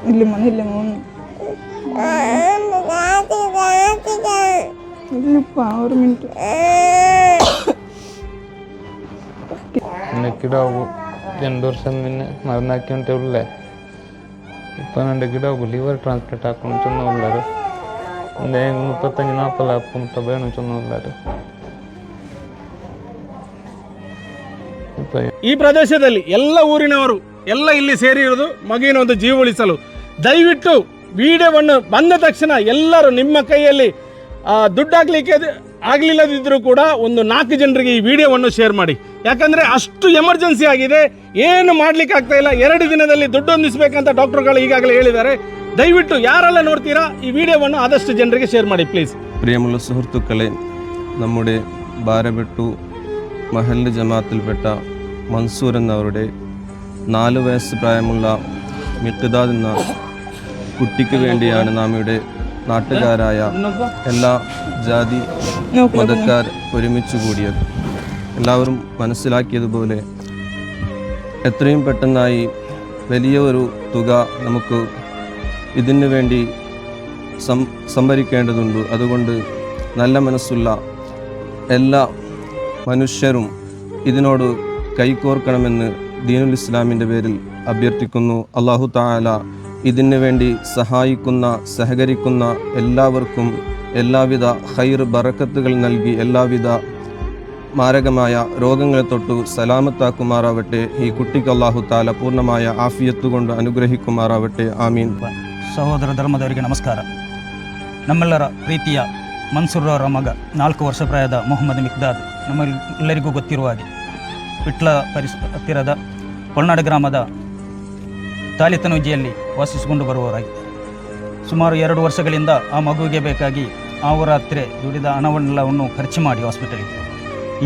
ഒരു മിനിറ്റ് ಗಿಡವು 2 ವರ್ಷ ನಿನ್ನೆ ಮರನಾಕಿ ಅಂತ ಉಳ್ಳೇ ಇಪ್ಪ ನಂದು ಗಿಡವು ಲಿವರ್ ಟ್ರಾನ್ಸ್ಪ್ಲಾಂಟ್ ಹಾಕೊಂಡು ಚೊನ್ನ ಉಳ್ಳಾರು ಒಂದು 35-40 ಹಾಕೊಂಡು ಬೇಣು ಚೊನ್ನ ಉಳ್ಳಾರು. ಈ ಪ್ರದೇಶದಲ್ಲಿ ಎಲ್ಲ ಊರಿನವರು ಎಲ್ಲ ಇಲ್ಲಿ ಸೇರಿರುವುದು ಮಗುವಿನ ಒಂದು ಜೀವ ಉಳಿಸಲು. ದಯವಿಟ್ಟು ವಿಡಿಯೋವನ್ನು ಬಂದ ತಕ್ಷಣ ಎಲ್ಲರೂ ನಿಮ್ಮ ಕೈಯಲ್ಲಿ ದುಡ್ಡು ಹಾಕ್ಲಿಕ್ಕೆ ಆಗಲಿಲ್ಲದಿದ್ದರೂ ಕೂಡ ಒಂದು 4 ಜನರಿಗೆ ಈ ವಿಡಿಯೋವನ್ನು ಶೇರ್ ಮಾಡಿ. ಯಾಕಂದರೆ ಅಷ್ಟು ಎಮರ್ಜೆನ್ಸಿ ಆಗಿದೆ, ಏನು ಮಾಡಲಿಕ್ಕೆ ಆಗ್ತಾ ಇಲ್ಲ. 2 ದಿನದಲ್ಲಿ ದುಡ್ಡು ಹೊಂದಿಸಬೇಕಂತ ಡಾಕ್ಟರ್ಗಳು ಈಗಾಗಲೇ ಹೇಳಿದ್ದಾರೆ. ದಯವಿಟ್ಟು ಯಾರೆಲ್ಲ ನೋಡ್ತೀರಾ ഈ വീഡിയോವನ್ನು ആദർശ ಜನರಿಗೆ ഷെയർ ಮಾಡಿ പ്ലീസ്. പ്രിയമുള്ള സുഹൃത്തുക്കളെ, നമ്മുടെ ബാരബെട്ടു മഹല്ല് ജമാഅത്തിൽപ്പെട്ട മൻസൂർ എന്നവരുടെ 4 വയസ്സ് പ്രായമുള്ള മിഖ്ദാദ് എന്ന കുട്ടിക്ക് വേണ്ടിയാണ് നാം ഇവിടെ നാട്ടുകാരായ എല്ലാ ജാതി മതക്കാർ ഒരുമിച്ച് കൂടിയത്. എല്ലാവരും മനസ്സിലാക്കിയതുപോലെ എത്രയും പെട്ടെന്നായി വലിയ ഒരു തുക നമുക്ക് ഇതിനു വേണ്ടി സംഭരിക്കേണ്ടതുണ്ട്. അതുകൊണ്ട് നല്ല മനസ്സുള്ള എല്ലാ മനുഷ്യരും ഇതിനോട് കൈകോർക്കണമെന്ന് ദീനുൽ ഇസ്ലാമിൻ്റെ പേരിൽ അഭ്യർത്ഥിക്കുന്നു. അല്ലാഹു തആല ഇതിനു വേണ്ടി സഹായിക്കുന്ന സഹകരിക്കുന്ന എല്ലാവർക്കും എല്ലാവിധ ഖൈർ ബറക്കത്തുകൾ നൽകി എല്ലാവിധ മാരകമായ രോഗങ്ങളെ തൊട്ട് സലാമത്താക്കുമാറാവട്ടെ. ഈ കുട്ടിക്ക് അല്ലാഹു തആല പൂർണ്ണമായ ആഫിയത്ത് കൊണ്ട് അനുഗ്രഹിക്കുമാറാവട്ടെ. ಆಮೀನ್. ಸಹೋದರ ಧರ್ಮದವರಿಗೆ ನಮಸ್ಕಾರ. ನಮ್ಮೆಲ್ಲರ ಪ್ರೀತಿಯ ಮನ್ಸೂರ್ ಅವರ ಮಗ 4 ವರ್ಷ ಪ್ರಾಯದ ಮೊಹಮ್ಮದ್ ಮಿಕ್ದಾದ್ ನಮ್ಮೆಲ್ಲರಿಗೂ ಗೊತ್ತಿರುವ ಹಾಗೆ ವಿಟ್ಲ ಹತ್ತಿರದ ಹೊರನಾಡು ಗ್ರಾಮದ ತಾಲಿತನೂಜಿಯಲ್ಲಿ ವಾಸಿಸಿಕೊಂಡು ಬರುವವರಾಗಿದ್ದಾರೆ. ಸುಮಾರು 2 ವರ್ಷಗಳಿಂದ ಆ ಮಗುವಿಗೆ ಬೇಕಾಗಿ ಅವರ ಹತ್ತಿರ ದುಡಿದ ಹಣವನ್ನೆಲ್ಲವನ್ನು ಖರ್ಚು ಮಾಡಿ ಹಾಸ್ಪಿಟಲಿಗೆ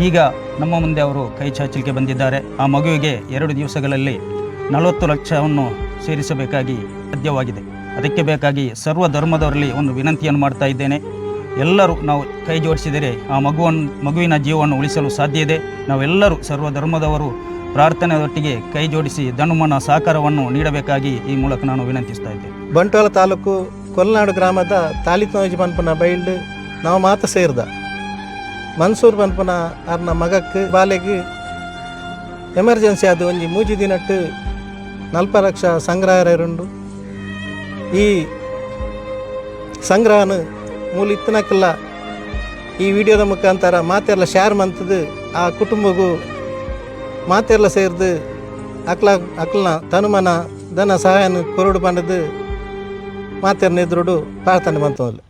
ಈಗ ನಮ್ಮ ಮುಂದೆ ಅವರು ಕೈ ಚಾಚಲಿಕ್ಕೆ ಬಂದಿದ್ದಾರೆ. ಆ ಮಗುವಿಗೆ 2 ದಿವಸಗಳಲ್ಲಿ 40 ಲಕ್ಷವನ್ನು ಸೇರಿಸಬೇಕಾಗಿ ಸಾಧ್ಯವಾಗಿದೆ. ಅದಕ್ಕೆ ಬೇಕಾಗಿ ಸರ್ವ ಧರ್ಮದವರಲ್ಲಿ ಒಂದು ವಿನಂತಿಯನ್ನು ಮಾಡ್ತಾ ಇದ್ದೇನೆ. ಎಲ್ಲರೂ ನಾವು ಕೈ ಜೋಡಿಸಿದರೆ ಆ ಮಗುವಿನ ಜೀವವನ್ನು ಉಳಿಸಲು ಸಾಧ್ಯ ಇದೆ. ನಾವೆಲ್ಲರೂ ಸರ್ವ ಧರ್ಮದವರು ಪ್ರಾರ್ಥನೆಯೊಟ್ಟಿಗೆ ಕೈ ಜೋಡಿಸಿ ಧನುಮನ ಸಹಕಾರವನ್ನು ನೀಡಬೇಕಾಗಿ ಈ ಮೂಲಕ ನಾನು ವಿನಂತಿಸ್ತಾ ಇದ್ದೇನೆ. ಬಂಟ್ವಾಳ ತಾಲೂಕು ಕೊಲ್ನಾಡು ಗ್ರಾಮದ ತಾಲಿತನೂಜಿ ಪನ್ಪನ ಬೈಲ್ಡ್ ನಾವು ಮಾತ ಸೇರಿದ ಮನ್ಸೂರ್ ಪನ್ಪನ ಅವ್ರನ್ನ ಮಗಕ್ಕೆ ಬಾಲೆಗೆ ಎಮರ್ಜೆನ್ಸಿ ಅದು ಒಂಜಿ 3 ದಿನಟ್ಟು 40 ಲಕ್ಷ ಸಂಗ್ರಹ ಈ ಸಂಗ್ರಹನ ಮೂಲ ಇತ್ತನಕ್ಕೆಲ್ಲ ಈ ವಿಡಿಯೋದ ಮುಖಾಂತರ ಮಾತೆಲ್ಲ ಶೇರ್ ಮಂತದ್ದು ಆ ಕುಟುಂಬಗೂ ಮಾತೆಲ್ಲ ಸೇರಿದು ಅಕ್ಲನ ತನುಮನ ಧನ ಸಹಾಯನ ಕೊರಡು ಬಂದದ್ದು ಮಾತೆರ್ನ ಎದುರುಡು ಪ್ರಾರ್ಥನೆ ಬಂತವಲ್ಲ.